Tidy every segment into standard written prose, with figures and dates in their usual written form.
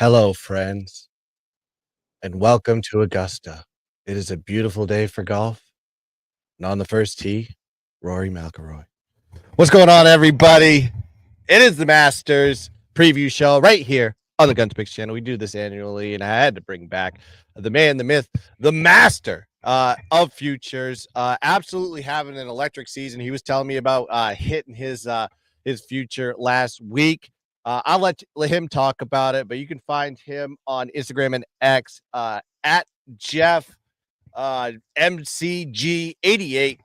Hello, friends, and welcome to Augusta. It is a beautiful day for golf, and on the first tee, Rory McIlroy. What's going on, everybody? It is the Masters preview show right here on the GunzPicks channel. We do this annually, and I had to bring back the man, the myth, the master of futures. Absolutely having an electric season. He was telling me about hitting his future last week. I'll let him talk about it, but you can find him on Instagram and X at Jeff MCG88,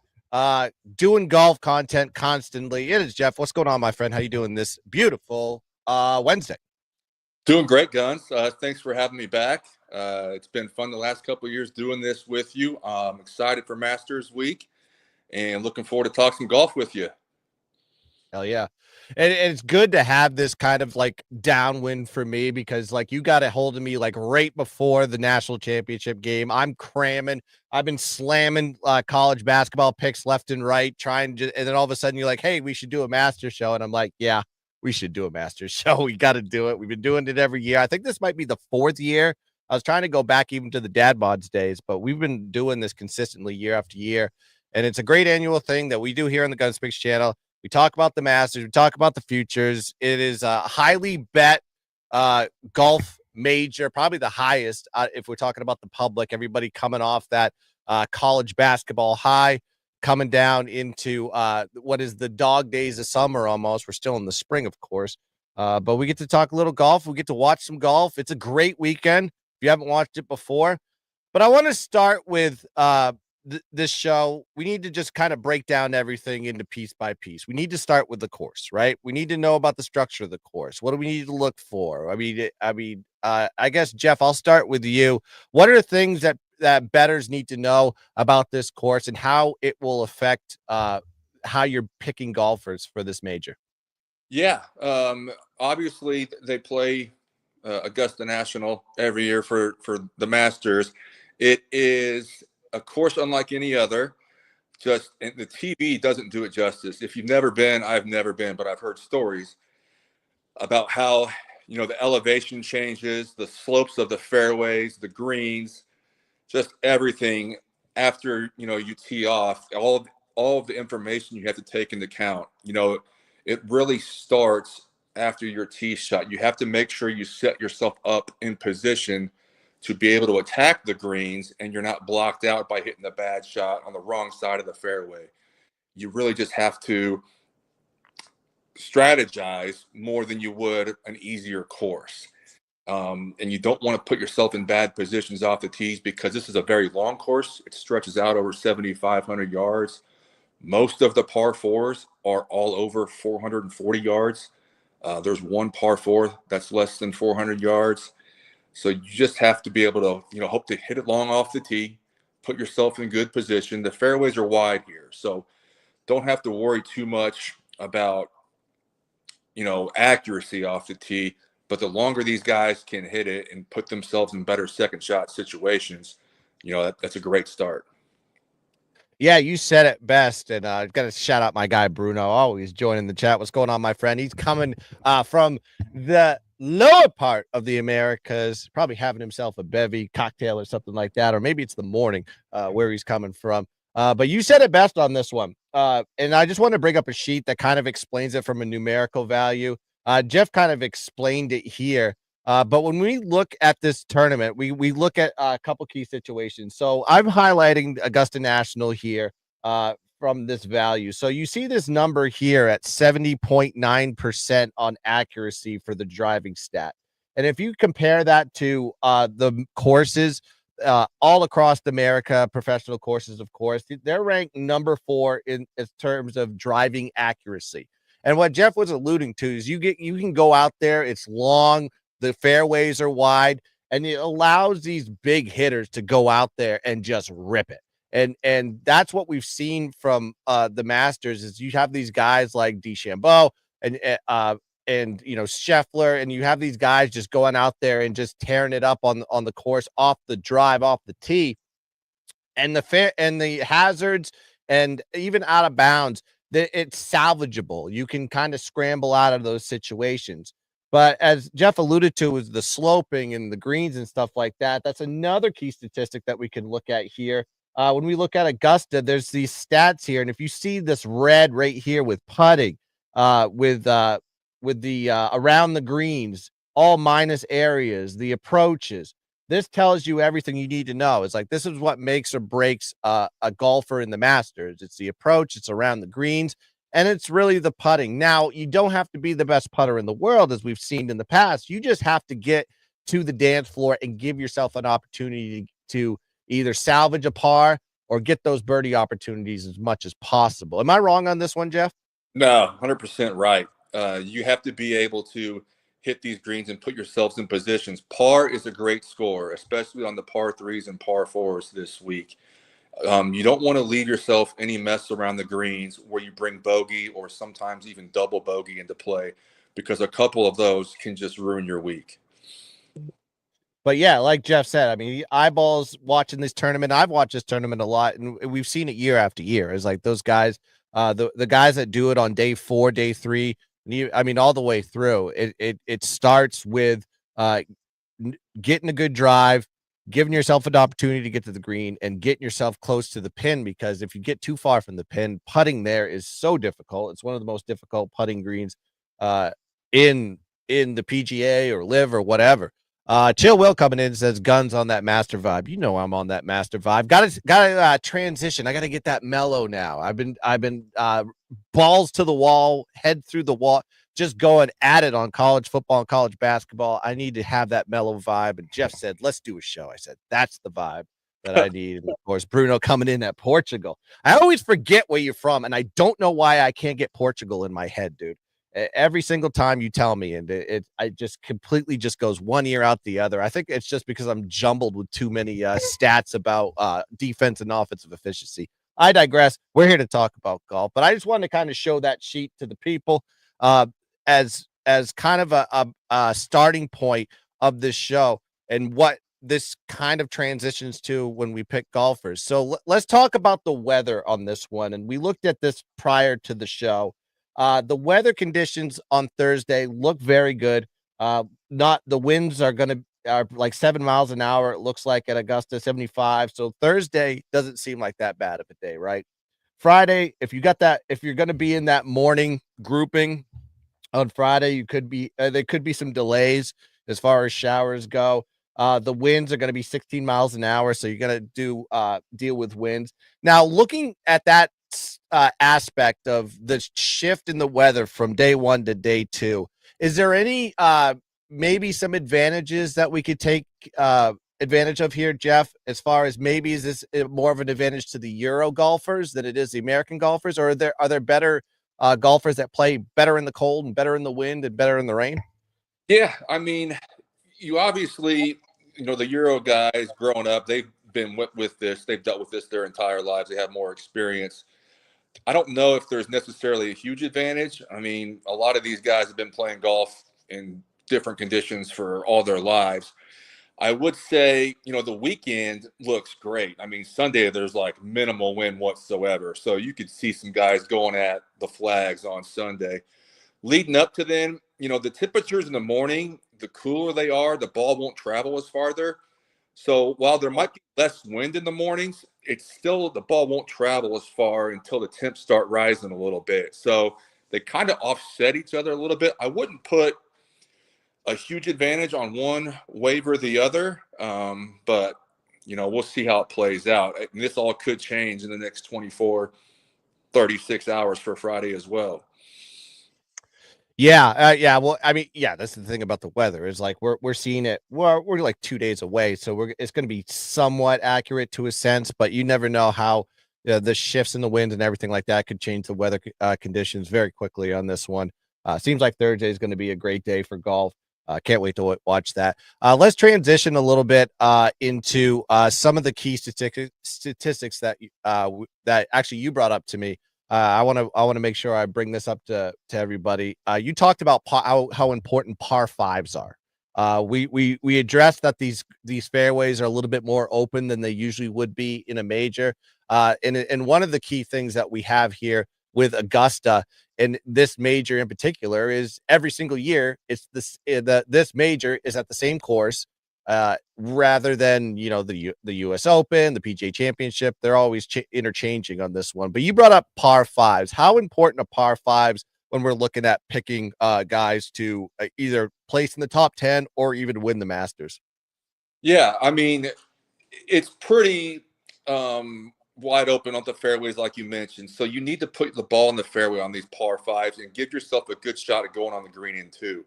doing golf content constantly. It is Jeff. What's going on, my friend? How you doing this beautiful Wednesday? Doing great, Gunz. Thanks for having me back. It's been fun the last couple of years doing this with you. I'm excited for Masters Week and looking forward to talk some golf with you. Hell yeah. And it's good to have this kind of like downwind for me because like you got a hold of me like right before the national championship game. I'm cramming. I've been slamming college basketball picks left and right, trying to, and then all of a sudden you're like, hey, we should do a master show. And I'm like, yeah, we should do a master show. We got to do it. We've been doing it every year. I think this might be the fourth year. I was trying to go back even to the dad bods days, but we've been doing this consistently year after year. And it's a great annual thing that we do here on the GunzPicks channel. We talk about the Masters. We talk about the futures. It is a highly bet golf major, probably the highest if we're talking about the public. Everybody coming off that college basketball high, coming down into what is the dog days of summer almost. We're still in the spring, of course. But we get to talk a little golf. We get to watch some golf. It's a great weekend if you haven't watched it before. But I want to start with this show. We need to just kind of break down everything into piece by piece. We need to start with the course, right? We need to know about the structure of the course. What do we need to look for? I guess Jeff, I'll start with you. What are the things that bettors need to know about this course and how it will affect how you're picking golfers for this major? Yeah, obviously they play Augusta National every year for the Masters. It is a course unlike any other. Just and the TV doesn't do it justice. If you've never been, I've never been, but I've heard stories about how the elevation changes, the slopes of the fairways, the greens, just everything after you tee off. All of the information you have to take into account. It really starts after your tee shot. You have to make sure you set yourself up in position to be able to attack the greens and you're not blocked out by hitting a bad shot on the wrong side of the fairway. You really just have to strategize more than you would an easier course. And you don't want to put yourself in bad positions off the tees because this is a very long course. It stretches out over 7,500 yards. Most of the par fours are all over 440 yards. There's one par four that's less than 400 yards. So you just have to be able to, hope to hit it long off the tee, put yourself in good position. The fairways are wide here, so don't have to worry too much about, accuracy off the tee. But the longer these guys can hit it and put themselves in better second shot situations, that's a great start. Yeah, you said it best, and got to shout out my guy Bruno, always joining the chat. What's going on, my friend? He's coming from the lower part of the Americas, probably having himself a bevy cocktail or something like that, or maybe it's the morning where he's coming from. But you said it best on this one, and I just want to bring up a sheet that kind of explains it from a numerical value. Jeff kind of explained it here. But when we look at this tournament, we look at a couple key situations. So I'm highlighting Augusta National here from this value. So you see this number here at 70.9% on accuracy for the driving stat. And if you compare that to the courses all across America, professional courses, of course, they're ranked number 4 in terms of driving accuracy. And what Jeff was alluding to is you can go out there, it's long, the fairways are wide, and it allows these big hitters to go out there and just rip it. And that's what we've seen from the Masters is you have these guys like DeChambeau and Scheffler, and you have these guys just going out there and just tearing it up on the course, off the drive, off the tee, and the hazards and even out of bounds. That it's salvageable. You can kind of scramble out of those situations. But as Jeff alluded to, is the sloping and the greens and stuff like that. That's another key statistic that we can look at here. When we look at Augusta, there's these stats here, and if you see this red right here with putting, with the around the greens, all minus areas, the approaches. This tells you everything you need to know. It's like this is what makes or breaks a golfer in the Masters. It's the approach, it's around the greens, and it's really the putting. Now, you don't have to be the best putter in the world, as we've seen in the past. You just have to get to the dance floor and give yourself an opportunity to either salvage a par or get those birdie opportunities as much as possible. Am I wrong on this one, Jeff? No, 100% right. You have to be able to hit these greens and put yourselves in positions. Par is a great score, especially on the par threes and par fours this week. You don't want to leave yourself any mess around the greens where you bring bogey or sometimes even double bogey into play, because a couple of those can just ruin your week. But yeah, like Jeff said, I mean, eyeballs watching this tournament. I've watched this tournament a lot, and we've seen it year after year. It's like those guys, the guys that do it on day 4, day 3, I mean, all the way through. It starts with getting a good drive, giving yourself an opportunity to get to the green, and getting yourself close to the pin. Because if you get too far from the pin, putting there is so difficult. It's one of the most difficult putting greens uh, in the PGA or Live or whatever. Chill Will coming in says Gunz on that master vibe. You know I'm on that master vibe. Got to transition. I got to get that mellow now. I've been balls to the wall, head through the wall, just going at it on college football and college basketball. I need to have that mellow vibe. And Jeff said, let's do a show. I said, that's the vibe that I need. And of course, Bruno coming in at Portugal. I always forget where you're from, and I don't know why I can't get Portugal in my head, dude. Every single time you tell me, and I just completely just goes one ear out the other. I think it's just because I'm jumbled with too many stats about defense and offensive efficiency. I digress. We're here to talk about golf, but I just wanted to kind of show that sheet to the people as kind of a starting point of this show and what this kind of transitions to when we pick golfers. So let's talk about the weather on this one. And we looked at this prior to the show. The weather conditions on Thursday look very good. Not the winds are like 7 miles an hour. It looks like at Augusta 75. So Thursday doesn't seem like that bad of a day, right? Friday, if you're going to be in that morning grouping on Friday, you could be there could be some delays as far as showers go. The winds are going to be 16 miles an hour, so you're going to deal with winds. Now, looking at that aspect of the shift in the weather from day 1 to day 2, is there any maybe some advantages that we could take advantage of here, Jeff? As far as maybe is this more of an advantage to the Euro golfers than it is the American golfers, or are there better golfers that play better in the cold and better in the wind and better in the rain? Yeah, I mean, you obviously, the Euro guys growing up, they've been with this. They've dealt with this their entire lives. They have more experience. I don't know if there's necessarily a huge advantage. I mean, a lot of these guys have been playing golf in different conditions for all their lives. I would say, the weekend looks great. I mean, Sunday, there's like minimal wind whatsoever. So you could see some guys going at the flags on Sunday. Leading up to then, the temperatures in the morning, the cooler they are, the ball won't travel as farther. So while there might be less wind in the mornings, it's still the ball won't travel as far until the temps start rising a little bit. So they kind of offset each other a little bit. I wouldn't put a huge advantage on one wave or the other, but we'll see how it plays out. And this all could change in the next 24, 36 hours for Friday as well. Yeah, yeah. Well, I mean, yeah, that's the thing about the weather is like we're seeing it. We're like 2 days away, so it's going to be somewhat accurate to a sense, but you never know how the shifts in the wind and everything like that could change the weather conditions very quickly on this one. Seems like Thursday is going to be a great day for golf. Can't wait to watch that. Let's transition a little bit into some of the key statistics that that actually you brought up to me. I want to make sure I bring this up to everybody. You talked about how important par fives are. We addressed that these fairways are a little bit more open than they usually would be in a major. And one of the key things that we have here with Augusta And this major in particular is every single year. It's this major is at the same course, rather than the U.S. Open, the PGA Championship. They're always interchanging on this one. But you brought up par fives. How important are par fives when we're looking at picking guys to either place in the top 10 or even win the Masters? Yeah, I mean, it's pretty wide open on the fairways, like you mentioned. So you need to put the ball in the fairway on these par fives and give yourself a good shot at going on the green in two.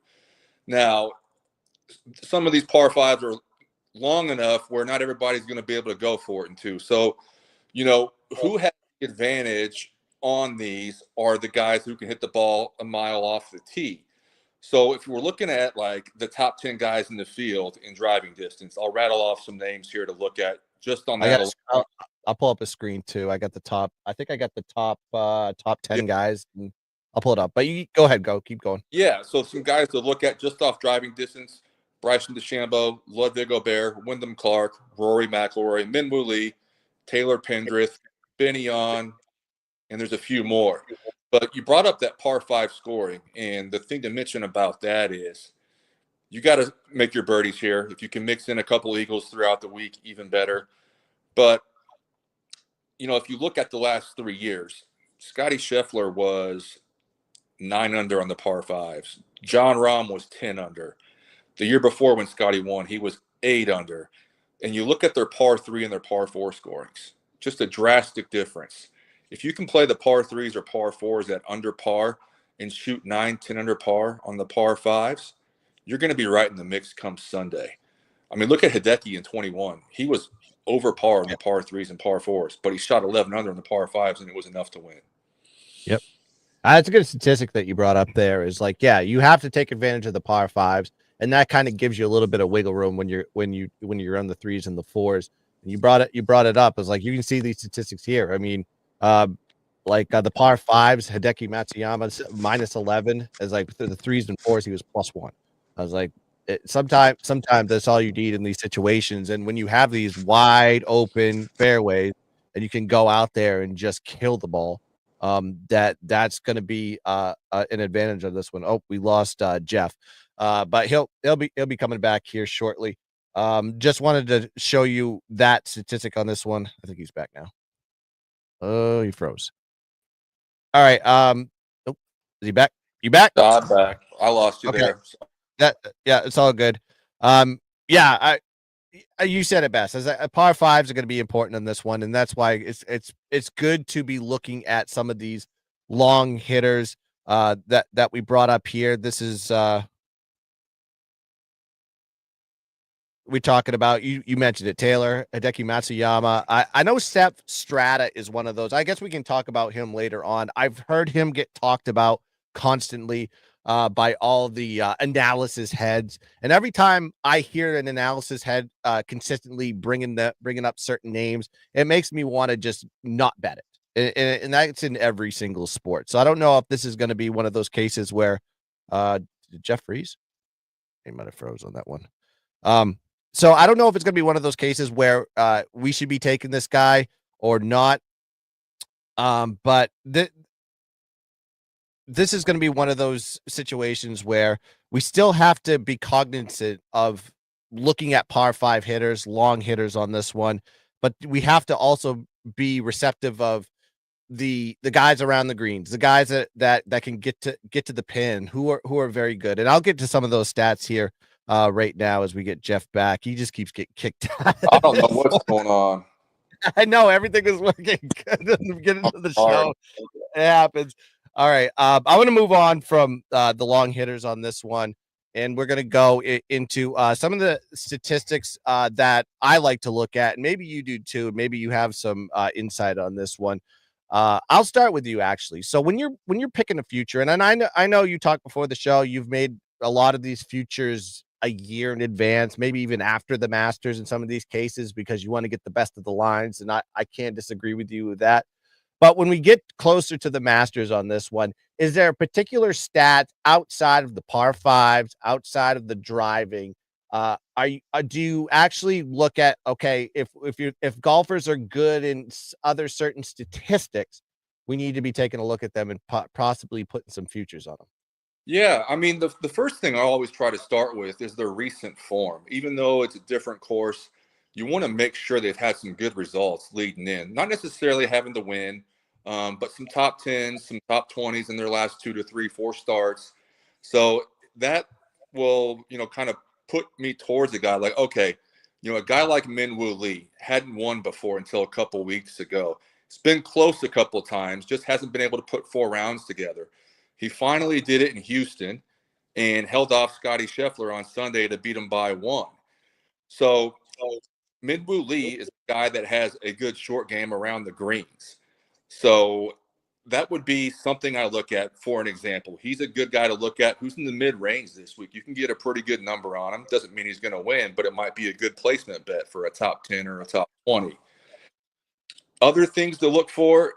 Now, some of these par fives are long enough where not everybody's going to be able to go for it in two. So, who has the advantage on these are the guys who can hit the ball a mile off the tee. So if we're looking at like the top 10 guys in the field in driving distance, I'll rattle off some names here to look at just on that. I'll pull up a screen too. I got the top. I think I got the top 10 Yeah. guys. And I'll pull it up. But you go ahead. Keep going. Yeah. So some guys to look at just off driving distance: Bryson DeChambeau, Ludwig Gobert, Wyndham Clark, Rory McIlroy, Minwoo Lee, Taylor Pendrith, Benny On, and there's a few more. But you brought up that par five scoring, and the thing to mention about that is you got to make your birdies here. If you can mix in a couple eagles throughout the week, even better. But if you look at the last 3 years, Scotty Scheffler was 9 under on the par fives. John Rahm was 10 under. The year before when Scotty won, he was 8 under. And you look at their par three and their par four scorings, just a drastic difference. If you can play the par threes or par fours at under par and shoot 9, 10 under par on the par fives, you're going to be right in the mix come Sunday. I mean, look at Hideki in 21. He was over par on the par threes and par fours, but he shot 11 under on the par fives, and it was enough to win. Yep. That's a good statistic that you brought up there is like, yeah, you have to take advantage of the par fives. And that kind of gives you a little bit of wiggle room when you're on the threes and the fours. And you brought it up. It's like you can see these statistics here. I mean, the par fives, Hideki Matsuyama -11, as like the threes and fours, he was +1. I was like, sometimes that's all you need in these situations. And when you have these wide open fairways and you can go out there and just kill the ball, that's going to be an advantage of this one. Oh, we lost Jeff. But he'll be coming back here shortly. Just wanted to show you that statistic on this one. I think he's back now. Oh, he froze. All right. Oh, is he back? You back? I'm back. I lost you there. Yeah, it's all good. Yeah, you said it best. As par fives are going to be important in this one, and that's why it's good to be looking at some of these long hitters that we brought up here. This is we talking about you mentioned it, Taylor Hideki Matsuyama. I know Seth Strata is one of those. I guess we can talk about him later on. I've heard him get talked about constantly by all the analysis heads, and every time I hear an analysis head consistently bringing up certain names, it makes me want to just not bet it, and that's in every single sport. So I don't know if this is going to be one of those cases where did Jeff freeze? He might have froze on that one. So I don't know if it's going to be one of those cases where we should be taking this guy or not. But this is going to be one of those situations where we still have to be cognizant of looking at par five hitters, long hitters on this one, but we have to also be receptive of the guys around the greens, the guys that can get to the pin, who are very good. And I'll get to some of those stats here right now as we get Jeff back. He just keeps getting kicked out. I don't know what's going on. I know everything is working good at the beginning of the show. It happens. All right. I want to move on from the long hitters on this one, and we're going to go into some of the statistics that I like to look at, and maybe you do too. Maybe you have some insight on this one. I'll start with you actually. So when you're picking a future, and I know you talked before the show, you've made a lot of these futures a year in advance, maybe even after the Masters in some of these cases, because you want to get the best of the lines. And I can't disagree with you with that. But when we get closer to the Masters on this one, is there a particular stat outside of the par fives, outside of the driving? Do you actually look at, okay, if golfers are good in other certain statistics, we need to be taking a look at them and possibly putting some futures on them? Yeah, I mean, the first thing I always try to start with is their recent form. Even though it's a different course, you want to make sure they've had some good results leading in. Not necessarily having to win, but some top 10s, some top 20s in their last 2 to 3, 4 starts. So that will, kind of put me towards a guy like, okay, a guy like Minwoo Lee hadn't won before until a couple weeks ago. It's been close a couple of times, just hasn't been able to put 4 rounds together. He finally did it in Houston and held off Scotty Scheffler on Sunday to beat him by 1. So Minwoo Lee is a guy that has a good short game around the greens. So that would be something I look at for an example. He's a good guy to look at who's in the mid-range this week. You can get a pretty good number on him. Doesn't mean he's going to win, but it might be a good placement bet for a top 10 or a top 20. Other things to look for,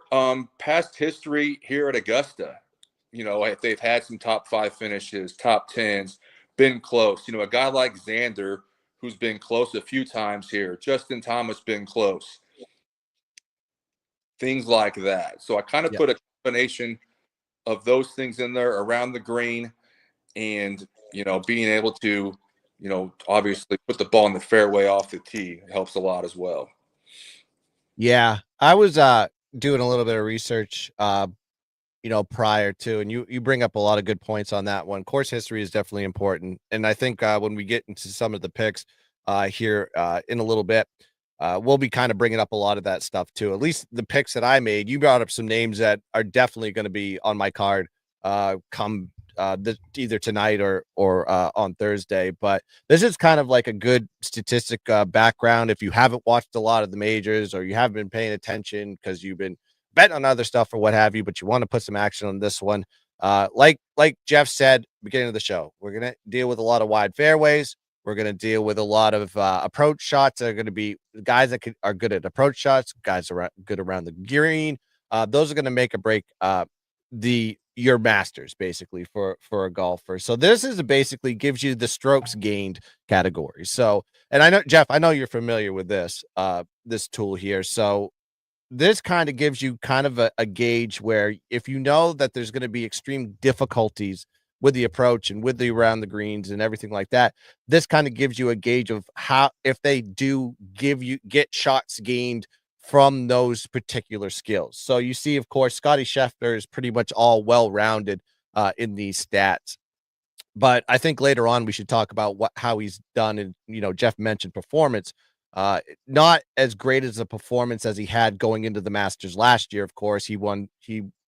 past history here at Augusta. If they've had some top 5 finishes, top 10s, been close. A guy like Xander, who's been close a few times here. Justin Thomas been close. Things like that. So I kind of put a combination of those things in there around the green and, being able to, obviously put the ball in the fairway off the tee helps a lot as well. Yeah, I was doing a little bit of research prior to, and you bring up a lot of good points on that one. Course history is definitely important, and I think when we get into some of the picks here in a little bit, we'll be kind of bringing up a lot of that stuff too. At least the picks that I made, you brought up some names that are definitely going to be on my card come either tonight or on Thursday. But this is kind of like a good statistic background if you haven't watched a lot of the majors or you haven't been paying attention because you've been betting on other stuff or what have you, but you want to put some action on this one. Like Jeff said, beginning of the show, we're going to deal with a lot of wide fairways. We're going to deal with a lot of approach shots that are going to be guys that are good at approach shots, guys are good around the green. Those are going to make or break your masters basically for a golfer. So this is basically gives you the strokes gained category. So, and I know Jeff, I know you're familiar with this tool here. So this kind of gives you kind of a gauge where if you know that there's going to be extreme difficulties with the approach and with the around the greens and everything like that, this kind of gives you a gauge of how, if they do get shots gained from those particular skills. So you see, of course, Scotty Scheffler is pretty much all well-rounded in these stats. But I think later on we should talk about how he's done. And, Jeff mentioned performance. Not as great as a performance as he had going into the Masters last year. Of course,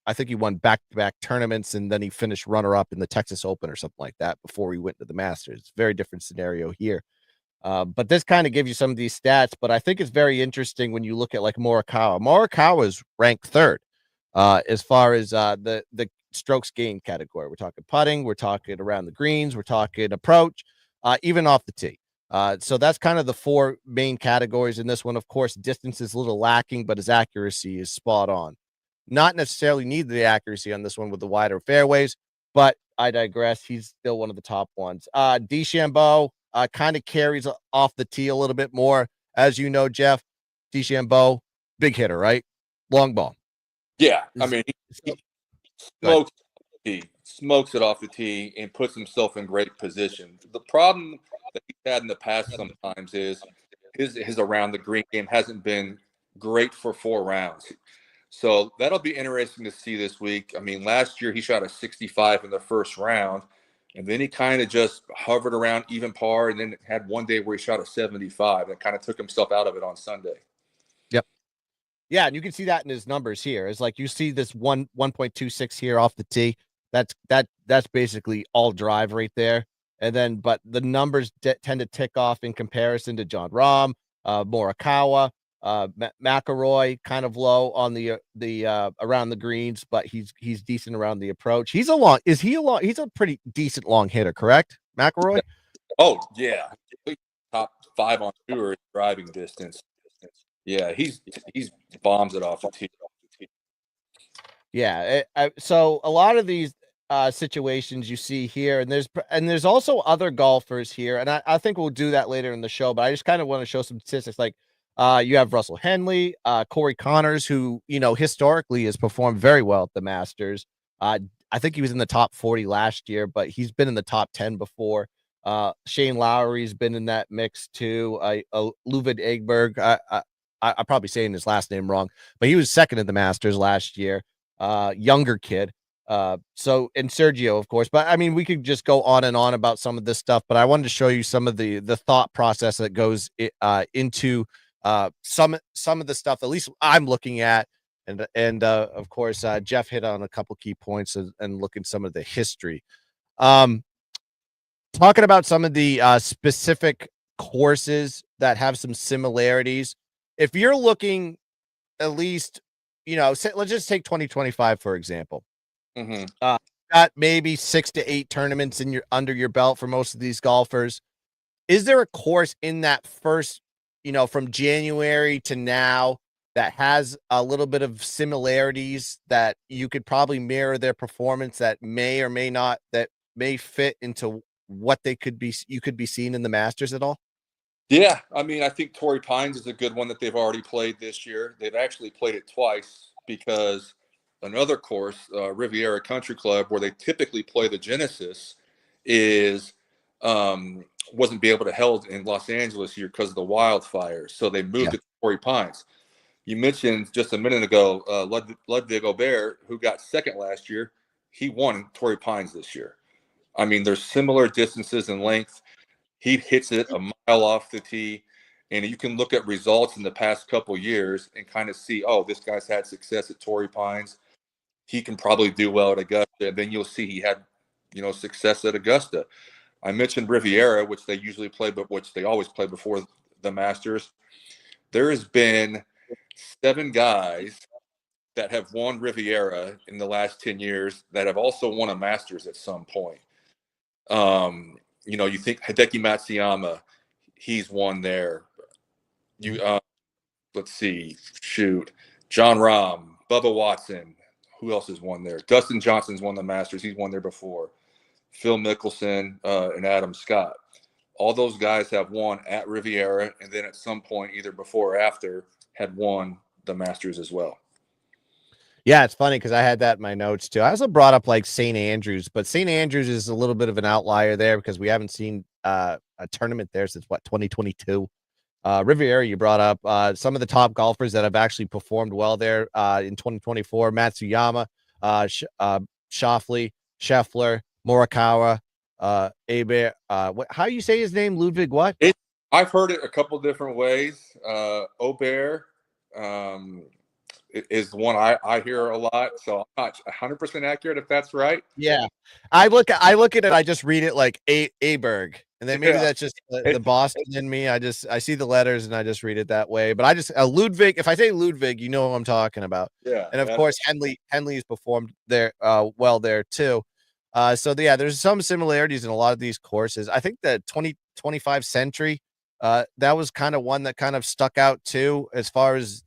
I think he won back-to-back tournaments, and then he finished runner-up in the Texas Open or something like that before he went to the Masters. Very different scenario here. But this kind of gives you some of these stats, but I think it's very interesting when you look at like Morikawa. Morikawa is ranked 3rd as far as the strokes gained category. We're talking putting, we're talking around the greens, we're talking approach, even off the tee. So that's kind of the 4 main categories in this one. Of course, distance is a little lacking, but his accuracy is spot on. Not necessarily need the accuracy on this one with the wider fairways, but I digress. He's still one of the top ones. DeChambeau kind of carries off the tee a little bit more. As you know, Jeff, DeChambeau, big hitter, right? Long ball. Yeah, I mean, he smokes it off the tee and puts himself in great position. The problem that he's had in the past sometimes is his around the green game hasn't been great for 4 rounds. So that'll be interesting to see this week. I mean, last year he shot a 65 in the first round, and then he kind of just hovered around even par, and then had one day where he shot a 75 and kind of took himself out of it on Sunday. Yep. Yeah, and you can see that in his numbers here. It's like you see this 1.26 here off the tee. That's basically all drive right there. And then, but the numbers tend to tick off in comparison to Jon Rahm, Morikawa, McIlroy, kind of low on the around the greens, but he's decent around the approach. He's a pretty decent long hitter, correct? McIlroy? Oh yeah, top 5 on tour driving distance. Yeah, he's bombs it off the tee. Yeah, so a lot of these situations you see here, and there's also other golfers here, and I think we'll do that later in the show, but I just kind of want to show some statistics. Like You have Russell Henley, Corey Connors, who, historically has performed very well at the Masters. I think he was in the top 40 last year, but he's been in the top 10 before. Shane Lowry's been in that mix too. Ludwig Egberg, I'm probably saying his last name wrong, but he was second in the Masters last year. Younger kid. And Sergio, of course. But I mean, we could just go on and on about some of this stuff, but I wanted to show you some of the thought process that goes into some of the stuff at least I'm looking at, and of course Jeff hit on a couple key points and look at some of the history. Talking about some of the specific courses that have some similarities. If you're looking at least, let's just take 2025 for example. Got maybe 6 to 8 tournaments under your belt for most of these golfers. Is there a course in that first, from January to now that has a little bit of similarities that you could probably mirror their performance that may or may not, that may fit into what you could be seeing in the Masters at all? Yeah, I mean, I think Torrey Pines is a good one that they've already played this year. They've actually played it twice because another course, Riviera Country Club, where they typically play the Genesis, wasn't be able to held in Los Angeles here because of the wildfires. So they moved it to Torrey Pines. You mentioned just a minute ago, Ludwig Aubert, who got second last year. He won Torrey Pines this year. I mean, there's similar distances and length. He hits it a mile off the tee, and you can look at results in the past couple years and kind of see, oh, this guy's had success at Torrey Pines. He can probably do well at Augusta. And then you'll see he had, success at Augusta. I mentioned Riviera, which they usually play, but which they always play before the Masters. There has been 7 guys that have won Riviera in the last 10 years that have also won a Masters at some point. You think Hideki Matsuyama, he's won there. Let's see, John Rahm, Bubba Watson. Who else has won there? Dustin Johnson's won the Masters. He's won there before. Phil Mickelson and Adam Scott. All those guys have won at Riviera, and then at some point, either before or after, had won the Masters as well. Yeah, it's funny because I had that in my notes too. I also brought up like St. Andrews, but St. Andrews is a little bit of an outlier there because we haven't seen a tournament there since 2022. Riviera, you brought up some of the top golfers that have actually performed well there in 2024. Matsuyama, Schauffele, Scheffler, Morikawa, Abe. How you say his name? Ludwig what? I've heard it a couple different ways. Aubert is the one I hear a lot, so I'm not 100% accurate if that's right. Yeah, I look at it. I just read it like Aberg, and then maybe that's just the Boston in me. I see the letters and I just read it that way. But I just Ludwig. If I say Ludwig, you know what I'm talking about. Yeah, and of course Henley's performed there well there too. There's some similarities in a lot of these courses. I think the 2025 Century. That was kind of one that kind of stuck out too, as far as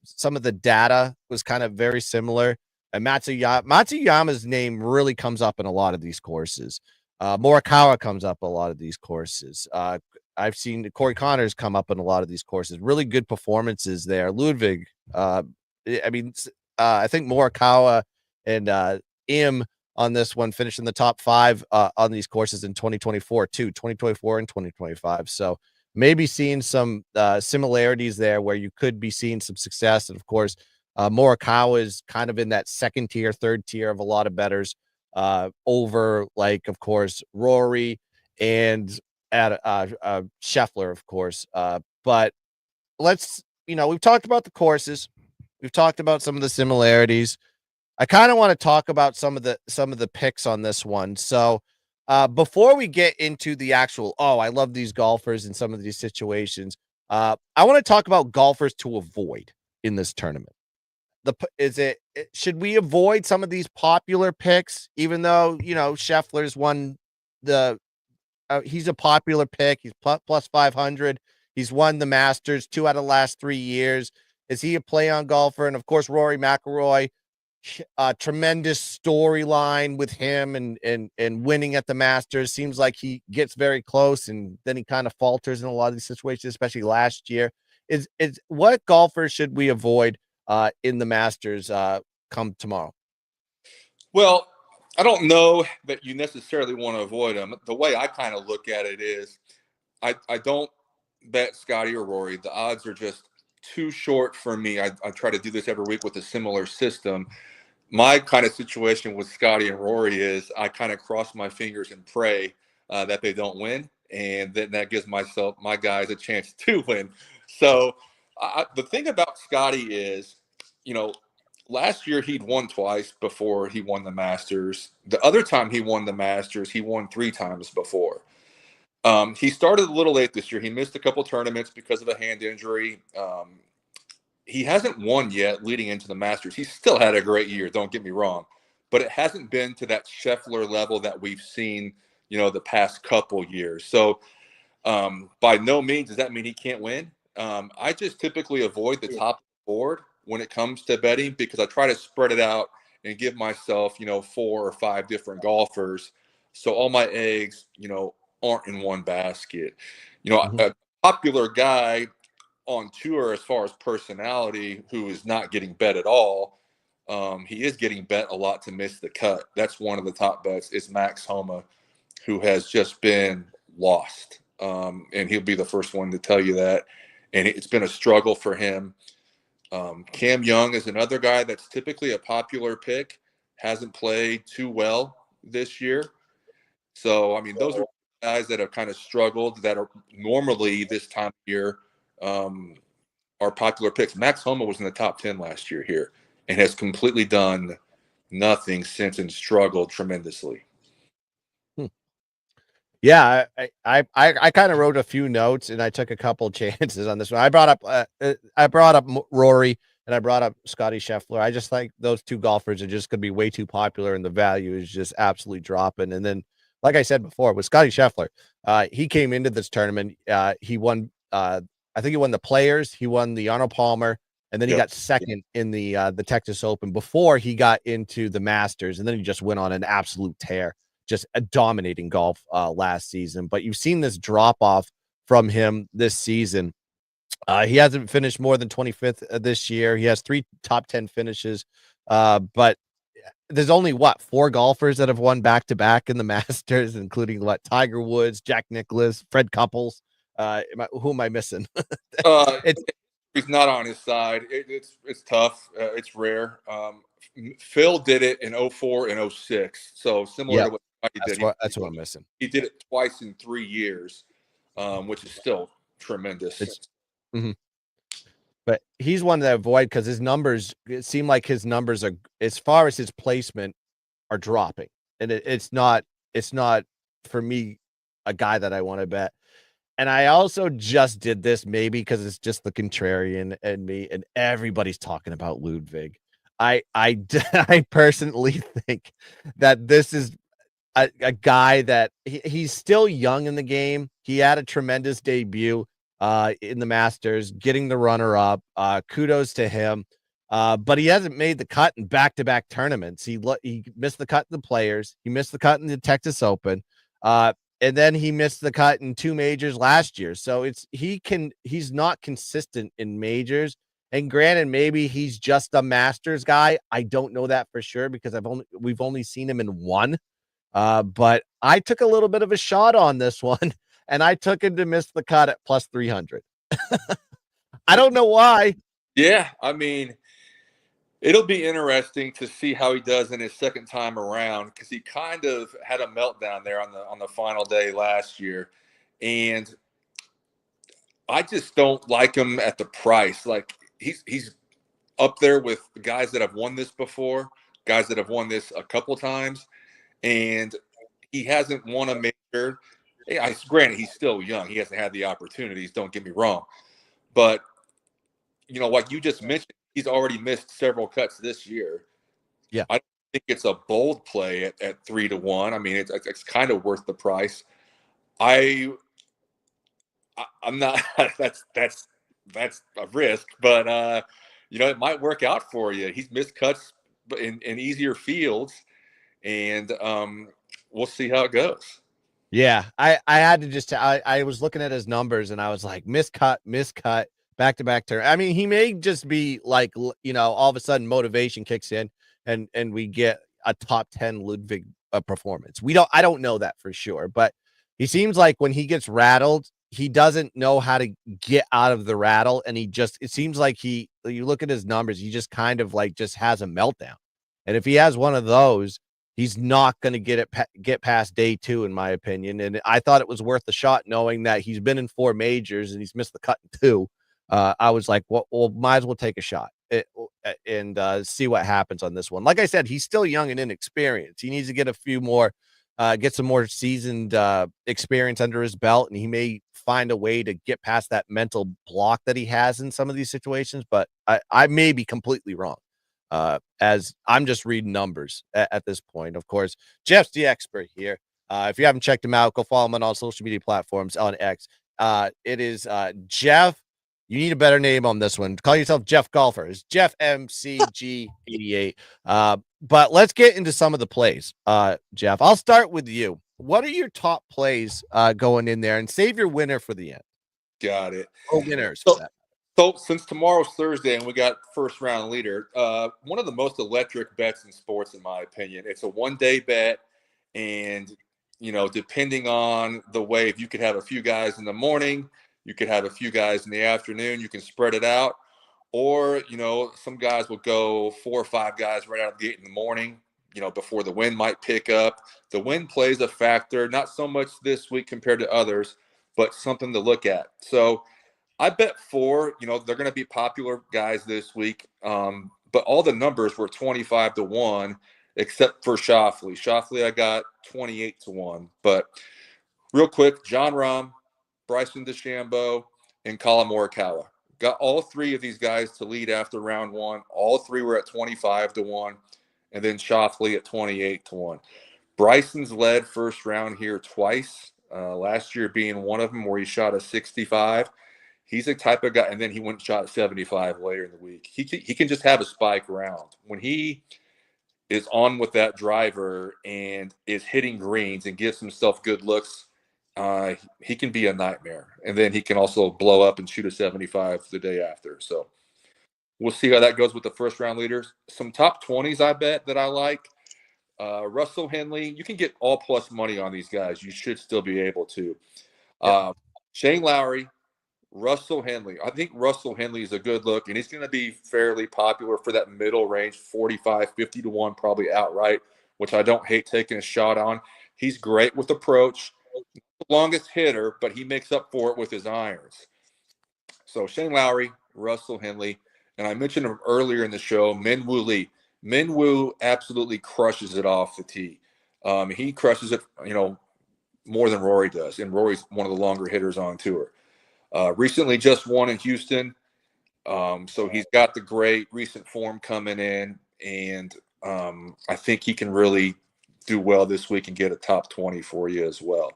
some of the data was kind of very similar. And Matsuyama's name really comes up in a lot of these courses. Morikawa comes up a lot of these courses. I've seen Corey Connors come up in a lot of these courses. Really good performances there. Ludwig, I think Morikawa and Im on this one finished in the top 5 on these courses in 2024 too, 2024 and 2025. So maybe seeing some similarities there where you could be seeing some success. And of course, Morikawa is kind of in that second tier, third tier of a lot of bettors over, like, of course, Rory and Scheffler, of course. But let's, we've talked about the courses. We've talked about some of the similarities. I kind of want to talk about some of the picks on this one. So before we get into the actual, I love these golfers in some of these situations, I want to talk about golfers to avoid in this tournament. Should we avoid some of these popular picks, even though, Scheffler's won he's a popular pick. He's plus 500. He's won the Masters 2 out of the last 3 years. Is he a play on golfer? And of course, Rory McIlroy, tremendous storyline with him and winning at the Masters. Seems like he gets very close and then he kind of falters in a lot of these situations, especially last year. is what golfer should we avoid in the Masters come tomorrow? Well, I don't know that you necessarily want to avoid them. The way I kind of look at it is I don't bet Scotty or Rory. The odds are just too short for me. I try to do this every week with a similar system. My kind of situation with Scotty and Rory is I kind of cross my fingers and pray that they don't win, and then that gives my guys a chance to win. So the thing about Scotty is, you know, last year he'd won twice before he won the Masters. The other time he won the Masters, he won 3 times before. He started a little late this year. He missed a couple tournaments because of a hand injury. He hasn't won yet leading into the Masters. He's still had a great year, don't get me wrong, but it hasn't been to that Scheffler level that we've seen, the past couple years. So by no means does that mean he can't win. I just typically avoid the top of the board when it comes to betting because I try to spread it out and give myself, 4 or 5 different golfers. So all my eggs, aren't in one basket. A popular guy on tour as far as personality who is not getting bet at all. He is getting bet a lot to miss the cut. That's one of the top bets is Max Homa, who has just been lost. And he'll be the first one to tell you that. And it's been a struggle for him. Cam Young is another guy that's typically a popular pick, hasn't played too well this year. So, I mean, those are guys that have kind of struggled that are normally this time of year are popular picks. Max Homa was in the top 10 last year here and has completely done nothing since and struggled tremendously. Yeah, I kind of wrote a few notes and I took a couple chances on this one. I brought up Rory and I brought up Scotty Scheffler. I just think those 2 golfers are just going to be way too popular and the value is just absolutely dropping. And then, like I said before, with Scotty Scheffler, he came into this tournament. He won. I think he won the Players. He won the Arnold Palmer, and then he got second in the Texas Open before he got into the Masters, and then he just went on an absolute tear, just dominating golf last season. But you've seen this drop off from him this season. He hasn't finished more than 25th this year. He has 3 top 10 finishes, but there's only 4 golfers that have won back-to-back in the Masters, including Tiger Woods, Jack Nicklaus, Fred Couples. Who am I missing? He's not on his side. It's tough. It's rare. Phil did it in 04 and 06. So similar to what he did. That's what I'm missing. He did it twice in 3 years, which is still tremendous. But he's one to avoid because his numbers, it seemed like his numbers are, as far as his placement, are dropping. And it's not for me a guy that I want to bet. And I also just did this maybe because it's just the contrarian in me, and everybody's talking about Ludwig. I personally think that this is a guy that he's still young in the game. He had a tremendous debut in the Masters, getting the runner-up. Kudos to him. But he hasn't made the cut in back-to-back tournaments. He missed the cut in the Players. He missed the cut in the Texas Open. And then he missed the cut in 2 majors last year. So he's not consistent in majors. And granted, maybe he's just a Masters guy. I don't know that for sure because we've only seen him in 1. But I took a little bit of a shot on this one, and I took him to miss the cut at plus 300. I don't know why. Yeah, I mean, it'll be interesting to see how he does in his second time around because he kind of had a meltdown there on the final day last year, and I just don't like him at the price. Like he's up there with guys that have won this before, guys that have won this a couple times, and he hasn't won a major. Granted, he's still young; he hasn't had the opportunities. Don't get me wrong, but like you just mentioned, he's already missed several cuts this year. Yeah, I don't think it's a bold play at 3-1. I mean, it's kind of worth the price. I'm not. That's a risk, but it might work out for you. He's missed cuts in easier fields, and we'll see how it goes. Yeah, I had to just I was looking at his numbers and I was like, miscut, back-to-back turn. I mean, he may just be like, all of a sudden motivation kicks in and we get a top 10 Ludwig performance. I don't know that for sure, but he seems like when he gets rattled, he doesn't know how to get out of the rattle. And it seems like you look at his numbers, he just kind of like just has a meltdown. And if he has one of those, he's not going to get past day 2, in my opinion. And I thought it was worth the shot, knowing that he's been in 4 majors and he's missed the cut in 2. I was like, well, might as well take a shot and see what happens on this one. Like I said, he's still young and inexperienced. He needs to get a few more, get some more seasoned experience under his belt, and he may find a way to get past that mental block that he has in some of these situations. But I may be completely wrong. As I'm just reading numbers at this point. Of course, Jeff's the expert here. If you haven't checked him out, go follow him on all social media platforms on X. It is Jeff. You need a better name on this one. Call yourself Jeff Golfer. It's Jeff MCG88. But let's get into some of the plays. Jeff, I'll start with you. What are your top plays going in there, and save your winner for the end? Got it. Or winners. So since tomorrow's Thursday and we got first round leader, one of the most electric bets in sports, in my opinion. It's a 1-day bet, and depending on the wave, you could have a few guys in the morning, you could have a few guys in the afternoon, you can spread it out, or some guys will go 4 or 5 guys right out of the gate in the morning, before the wind might pick up. The wind plays a factor, not so much this week compared to others, but something to look at. So I bet 4, they're going to be popular guys this week. But all the numbers were 25-1, except for Shoffley. Shoffley, I got 28-1. But real quick, John Rahm, Bryson DeChambeau, and Colin Morikawa. Got all 3 of these guys to lead after round 1. All 3 were at 25-1, and then Shoffley at 28-1. Bryson's led first round here twice, last year being one of them where he shot a 65. He's the type of guy, and then he went and shot 75 later in the week. He can just have a spike round. When he is on with that driver and is hitting greens and gives himself good looks, he can be a nightmare. And then he can also blow up and shoot a 75 the day after. So we'll see how that goes with the first round leaders. Some top 20s I bet that I like. Russell Henley, you can get all plus money on these guys. You should still be able to. Shane Lowry, Russell Henley. I think Russell Henley is a good look, and he's going to be fairly popular for that middle range, 45, 50-1, probably outright, which I don't hate taking a shot on. He's great with approach. The longest hitter, but he makes up for it with his irons. So Shane Lowry, Russell Henley, and I mentioned him earlier in the show, Min Woo Lee. Min Woo absolutely crushes it off the tee. He crushes it, more than Rory does, and Rory's one of the longer hitters on tour. Recently just won in Houston. So he's got the great recent form coming in, and I think he can really do well this week and get a top 20 for you as well.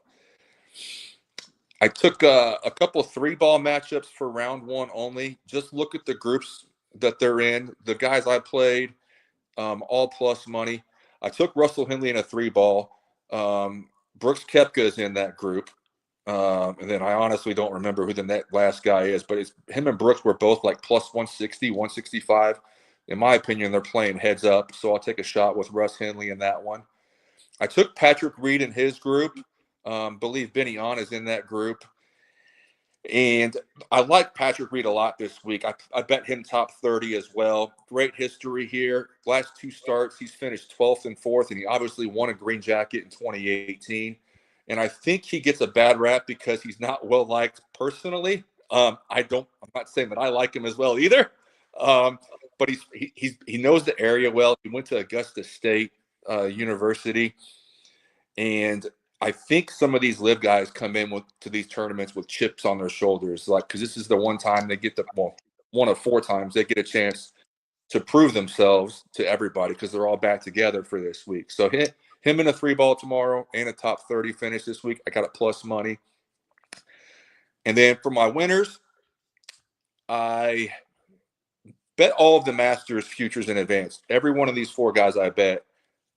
I took a couple 3-ball matchups for round 1 only. Just look at the groups that they're in. The guys I played, all plus money. I took Russell Henley in a 3-ball. Brooks Koepka is in that group. And then I honestly don't remember who the last guy is, but it's him and Brooks were both like plus 160, 165. In my opinion, they're playing heads up, so I'll take a shot with Russ Henley in that one. I took Patrick Reed in his group. Believe Benny On is in that group. And I like Patrick Reed a lot this week. I bet him top 30 as well. Great history here. Last 2 starts, he's finished 12th and 4th, and he obviously won a green jacket in 2018. And I think he gets a bad rap because he's not well liked personally. I'm not saying that I like him as well either. But he knows the area well. He went to Augusta State University, and I think some of these live guys come in to these tournaments with chips on their shoulders, because this is the one time they get one of 4 times they get a chance to prove themselves to everybody, because they're all back together for this week. So him in a 3-ball tomorrow and a top 30 finish this week. I got a plus money. And then for my winners, I bet all of the Masters futures in advance. Every one of these 4 guys I bet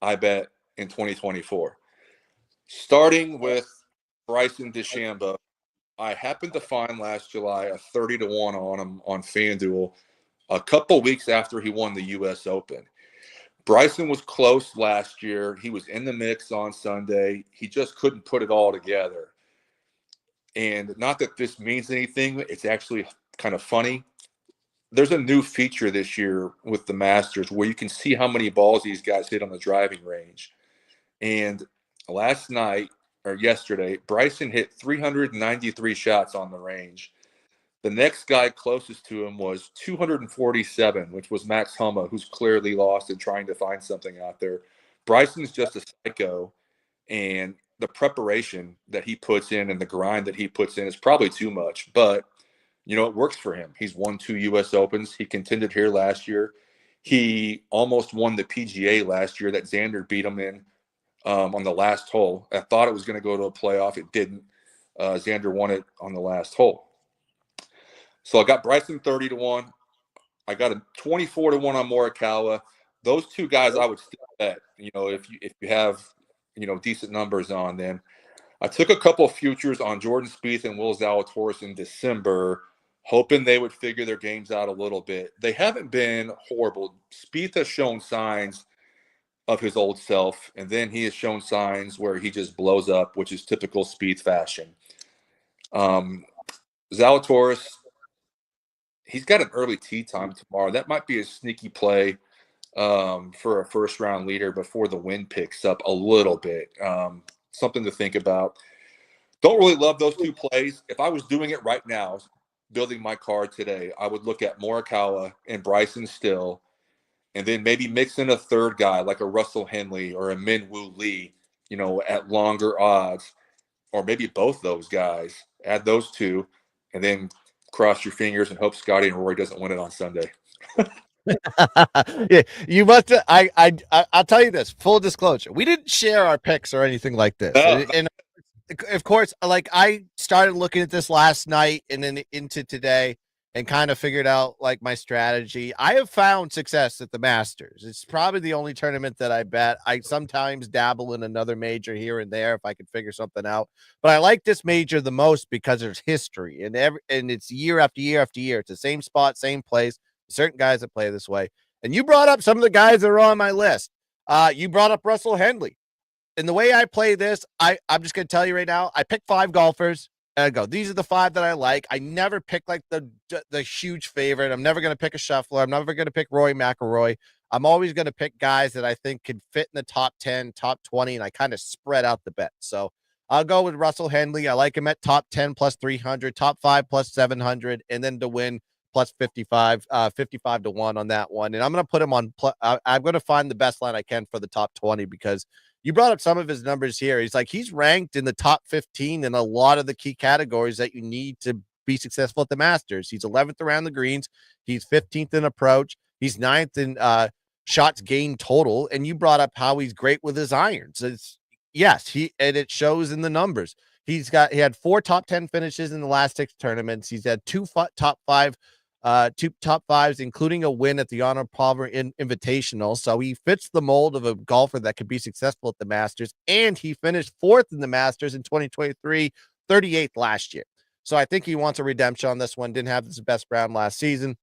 in 2024. Starting with Bryson DeChambeau. I happened to find last July a 30-1 on him on FanDuel a couple weeks after he won the U.S. Open. Bryson was close last year. He was in the mix on Sunday. He just couldn't put it all together. And not that this means anything, it's actually kind of funny. There's a new feature this year with the Masters where you can see how many balls these guys hit on the driving range. And last night or yesterday, Bryson hit 393 shots on the range. The next guy closest to him was 247, which was Max Homa, who's clearly lost and trying to find something out there. Bryson's just a psycho, and the preparation that he puts in and the grind that he puts in is probably too much. But, it works for him. He's won 2 U.S. Opens. He contended here last year. He almost won the PGA last year that Xander beat him in on the last hole. I thought it was going to go to a playoff. It didn't. Xander won it on the last hole. So I got Bryson 30-1. I got a 24-1 on Morikawa. Those two guys I would still bet, if you have, decent numbers on them. I took a couple of futures on Jordan Spieth and Will Zalatoris in December, hoping they would figure their games out a little bit. They haven't been horrible. Spieth has shown signs of his old self, and then he has shown signs where he just blows up, which is typical Spieth fashion. Zalatoris, he's got an early tee time tomorrow. That might be a sneaky play for a first-round leader before the wind picks up a little bit. Something to think about. Don't really love those two plays. If I was doing it right now, building my card today, I would look at Morikawa and Bryson still, and then maybe mix in a third guy like a Russell Henley or a Min Woo Lee, at longer odds, or maybe both those guys. Add those two, and then cross your fingers and hope Scotty and Rory doesn't win it on Sunday. Yeah, you must. I'll tell you this. Full disclosure: we didn't share our picks or anything like this, and of course, like I started looking at this last night and then into today, and kind of figured out like my strategy. I have found success at the Masters. It's probably the only tournament that I bet. I sometimes dabble in another major here and there if I could figure something out. But I like this major the most because there's history and it's year after year after year. It's the same spot, same place. Certain guys that play this way. And you brought up some of the guys that are on my list. You brought up Russell Henley. And the way I play this, I'm just going to tell you right now, I pick 5 golfers. And I go, these are the 5 that I like. I never pick like the huge favorite. I'm never going to pick a shuffler. I'm never going to pick Rory McIlroy. I'm always going to pick guys that I think could fit in the top 10, top 20, and I kind of spread out the bet. So I'll go with Russell Henley. I like him at top 10 plus 300, top 5 plus 700, and then to win plus 55 to 1 on that one. And I'm going to put him on. I'm going to find the best line I can for the top 20 because you brought up some of his numbers here. He's ranked in the top 15 in a lot of the key categories that you need to be successful at the Masters. He's 11th around the greens. He's 15th in approach. He's 9th in shots gained total. And you brought up how he's great with his irons. And it shows in the numbers. He had 4 top 10 finishes in the last 6 tournaments. He's had 2 top 5s, including a win at the Arnold Palmer Invitational. So he fits the mold of a golfer that could be successful at the Masters. And he finished 4th in the Masters in 2023, 38th last year. So I think he wants a redemption on this one. Didn't have his best round last season.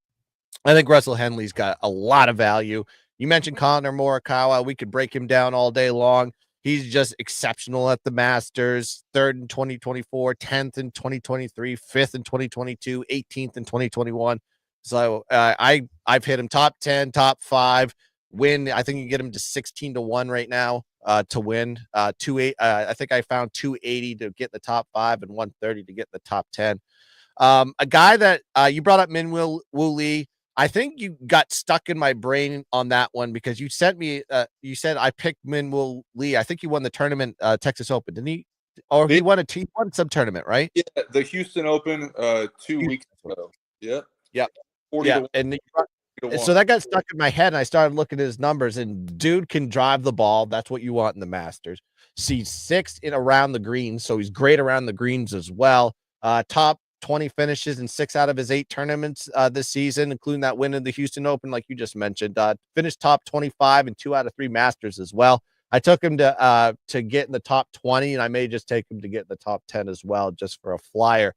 I think Russell Henley's got a lot of value. You mentioned Connor Morikawa. We could break him down all day long. He's just exceptional at the Masters. 3rd in 2024, 10th in 2023, 5th in 2022, 18th in 2021. So I've hit him top 10, top 5 win. I think you can get him to 16 to 1 right now to win. I think I found 280 to get the top 5 and 130 to get the top 10. A guy that you brought up, Min Woo Lee. I think you got stuck in my brain on that one because you sent me. You said I picked Min Woo Lee. I think he won the tournament, Texas Open, didn't he? Or he won some tournament, right? Yeah, the Houston Open 2 weeks ago. Yep. Yep. And so that got stuck in my head, and I started looking at his numbers. And dude can drive the ball. That's what you want in the Masters. He's 6th in around the greens, so he's great around the greens as well. Top 20 finishes in 6 out of his 8 tournaments this season, including that win in the Houston Open, like you just mentioned. Finished top 25 in 2 out of 3 Masters as well. I took him to get in the top 20, and I may just take him to get in the top 10 as well, just for a flyer.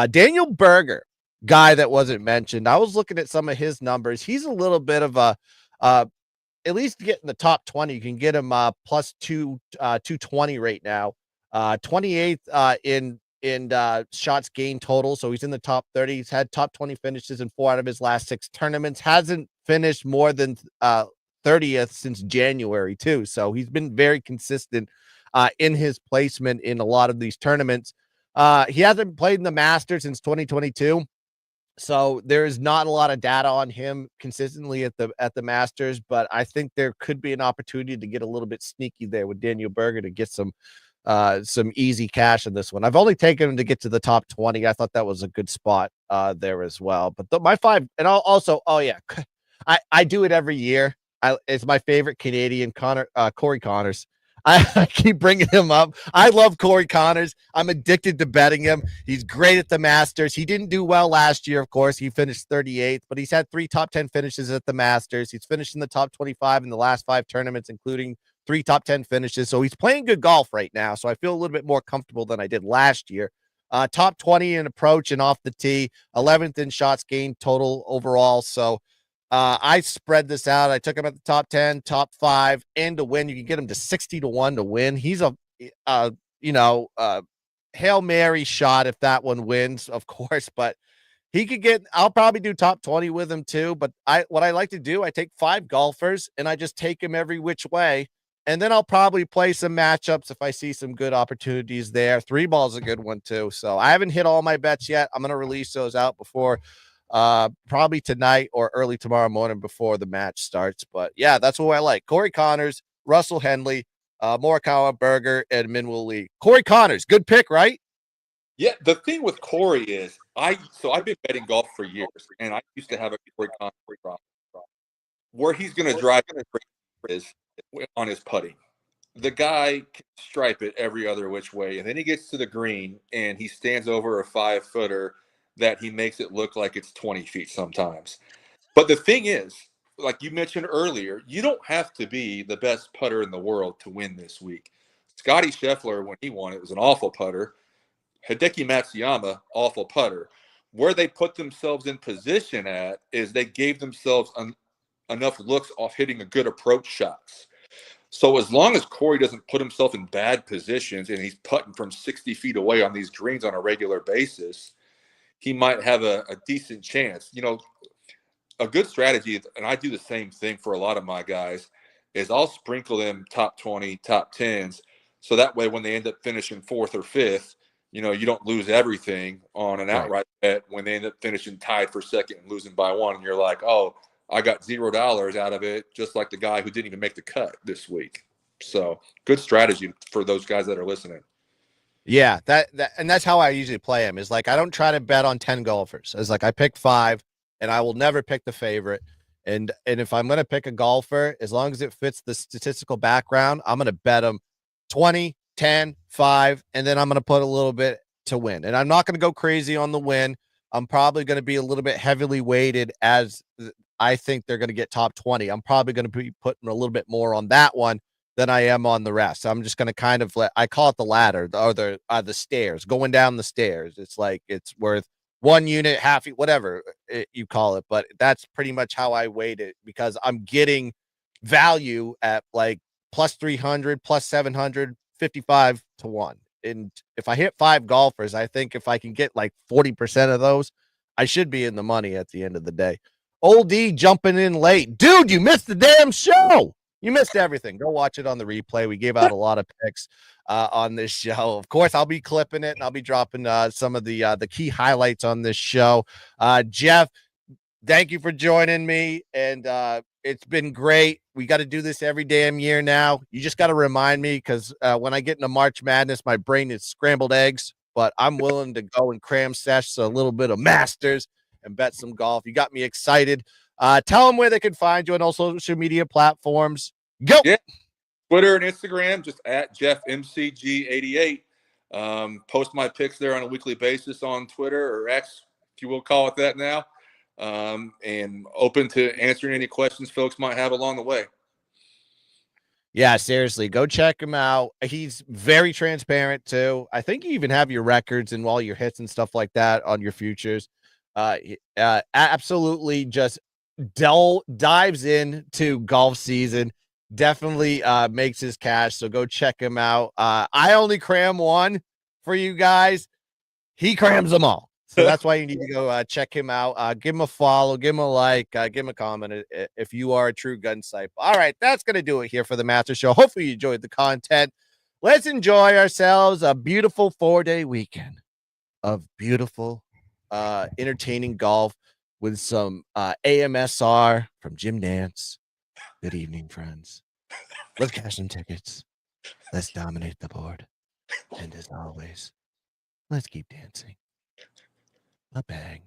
Daniel Berger, guy that wasn't mentioned. I was looking at some of his numbers. He's a little bit of a at least get in the top 20. You can get him plus 220 right now. 28th in shots gained total. So he's in the top 30. He's had top 20 finishes in 4 out of his last 6 tournaments. Hasn't finished more than 30th since January too. So he's been very consistent in his placement in a lot of these tournaments. He hasn't played in the Masters since 2022. So there's not a lot of data on him consistently at the Masters, but I think there could be an opportunity to get a little bit sneaky there with Daniel Berger to get some easy cash in this one. I've only taken him to get to the top 20. I thought that was a good spot there as well. But my 5, and I'll also, oh yeah, I do it every year. It's my favorite Canadian, Corey Connors. I keep bringing him up. I love Corey Connors. I'm addicted to betting him. He's great at the Masters. He didn't do well last year, of course. He finished 38th, but he's had 3 top 10 finishes at the Masters. He's finished in the top 25 in the last 5 tournaments, including 3 top 10 finishes. So he's playing good golf right now. So I feel a little bit more comfortable than I did last year. Top 20 in approach and off the tee, 11th in shots gained total overall. So I spread this out. I took him at the top 10, top 5, and to win. You can get him to 60 to 1 to win. He's a Hail Mary shot if that one wins, of course, but he could get, I'll probably do top 20 with him too. But what I like to do, I take 5 golfers and I just take him every which way. And then I'll probably play some matchups if I see some good opportunities there. 3 ball's a good one too. So I haven't hit all my bets yet. I'm going to release those out before probably tonight or early tomorrow morning before the match starts. But yeah, that's what I like. Corey Connors, Russell Henley, Morikawa, Berger, and Minwoo Lee. Corey Connors, good pick, right? Yeah, the thing with Corey is I've been betting golf for years, and I used to have a Corey Connors problem. Where he's going to drive is on his putting. The guy can stripe it every other which way, and then he gets to the green and he stands over a 5-footer that he makes it look like it's 20 feet sometimes. But the thing is, like you mentioned earlier, you don't have to be the best putter in the world to win this week. Scotty Scheffler, when he won, it was an awful putter. Hideki Matsuyama, awful putter. Where they put themselves in position at is they gave themselves enough looks off hitting a good approach shots. So as long as Corey doesn't put himself in bad positions and he's putting from 60 feet away on these greens on a regular basis, he might have a decent chance. You know, a good strategy, and I do the same thing for a lot of my guys, is I'll sprinkle them top 20, top 10s. So that way when they end up finishing 4th or 5th, you know, you don't lose everything on an outright bet when they end up finishing tied for 2nd and losing by 1. And you're like, oh, I got $0 out of it, just like the guy who didn't even make the cut this week. So good strategy for those guys that are listening. Yeah, and that's how I usually play him. Is like I don't try to bet on 10 golfers. It's like I pick 5, and I will never pick the favorite. And if I'm going to pick a golfer, as long as it fits the statistical background, I'm going to bet them 20, 10, 5, and then I'm going to put a little bit to win. And I'm not going to go crazy on the win. I'm probably going to be a little bit heavily weighted as I think they're going to get top 20. I'm probably going to be putting a little bit more on that one than I am on the rest. So I'm just going to kind of I call it the ladder or the stairs, going down the stairs. It's like it's worth 1 unit, half, whatever you call it. But that's pretty much how I weight it because I'm getting value at like plus 300, plus 700, 55 to 1. And if I hit 5 golfers, I think if I can get like 40% of those, I should be in the money at the end of the day. Old D jumping in late. Dude, you missed the damn show. You missed everything. Go watch it on the replay. We gave out a lot of picks on this show. Of course, I'll be clipping it and I'll be dropping some of the key highlights on this show. Jeff, thank you for joining me. And it's been great. We got to do this every damn year now. You just got to remind me because when I get into March Madness, my brain is scrambled eggs, but I'm willing to go and cram sesh a little bit of Masters and bet some golf. You got me excited. Tell them where they can find you on all social media platforms. Go. Yeah. Twitter and Instagram, just at JeffMCG88. Post my picks there on a weekly basis on Twitter or X, if you will call it that now. And open to answering any questions folks might have along the way. Yeah, seriously, go check him out. He's very transparent too. I think you even have your records and all your hits and stuff like that on your futures. Absolutely just dives into golf season. Definitely makes his cash. So go check him out. I only cram one for you guys. He crams them all. So that's why you need to go check him out. Give him a follow, give him a like, give him a comment if you are a true gun sniper. All right, that's going to do it here for the Master Show. Hopefully you enjoyed the content. Let's enjoy ourselves a beautiful 4-day weekend of beautiful, entertaining golf with some AMSR from Jim Nance. Good evening, friends. Let's cash some tickets. Let's dominate the board. And as always, let's keep dancing. A bang.